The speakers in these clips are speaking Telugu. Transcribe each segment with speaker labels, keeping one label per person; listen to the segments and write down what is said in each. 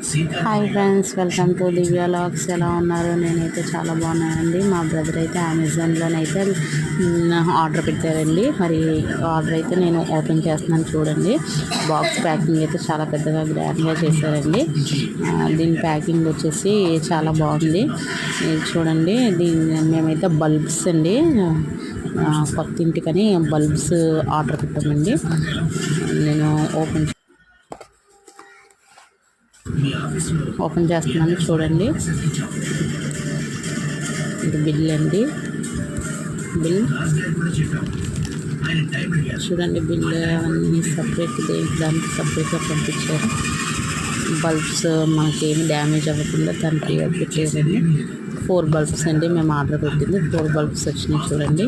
Speaker 1: Hi friends, welcome to Divya vlogs. ఎలా ఉన్నారు? నేనైతే చాలా బాగున్నానండి. మా బ్రదర్ అయితే అమెజాన్లోనైతే ఆర్డర్ పెట్టారండి. మరి ఆర్డర్ అయితే నేను ఓపెన్ చేస్తున్నాను చూడండి. బాక్స్ ప్యాకింగ్ అయితే చాలా పెద్దగా గ్రాండ్గా చేశారండి. దీని ప్యాకింగ్ వచ్చేసి చాలా బాగుంది. ఇది చూడండి. మేమైతే బల్బ్స్ అండి, కొత్త ఇంటికని బల్బ్స్ ఆర్డర్ పెట్టామండి. నేను ఓపెన్ చేస్తున్నాను చూడండి. ఇది బిల్ అండి. బిల్ చూడండి. బిల్ అన్నీ సపరేట్ దానికి సపరేట్గా పంపించారు. బల్బ్స్ మనకేమి డ్యామేజ్ అవ్వకుండా దానికి పెట్టారండి. 4 బల్బ్స్ అండి మేము ఆర్డర్ పెట్టింది. 4 బల్బ్స్ వచ్చినాయి చూడండి.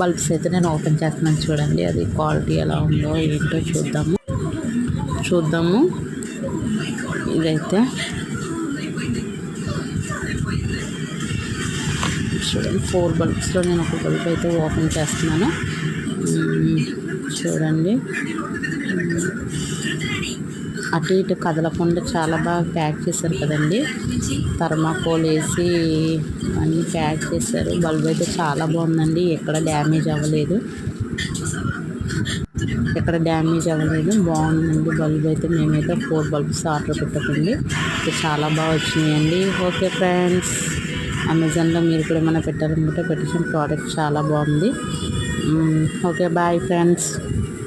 Speaker 1: బల్బ్స్ అయితే నేను ఓపెన్ చేస్తున్నాను చూడండి. అది క్వాలిటీ ఎలా ఉందో ఏంటో చూద్దాము. ఇదైతే చూడండి. 4 బల్బ్స్లో నేను ఒక బల్బ్ అయితే ఓపెన్ చేస్తున్నాను చూడండి. అటు ఇటు కదలకుండా చాలా బాగా ప్యాక్ చేశారు కదండి. థర్మాకోల్ వేసి అన్నీ ప్యాక్ చేశారు. బల్బ్ అయితే చాలా బాగుందండి. ఎక్కడ డ్యామేజ్ అవ్వలేదు. బాగుందండి బల్బ్ అయితే. మేమైతే 4 బల్బ్స్ ఆర్డర్ పెట్టకండి. చాలా బాగా వచ్చినాయండి. ఓకే ఫ్రెండ్స్, అమెజాన్లో మీరు కూడా ఏమైనా పెట్టాలనుకుంటే పెట్టిన ప్రోడక్ట్ చాలా బాగుంది. Okay, bye friends.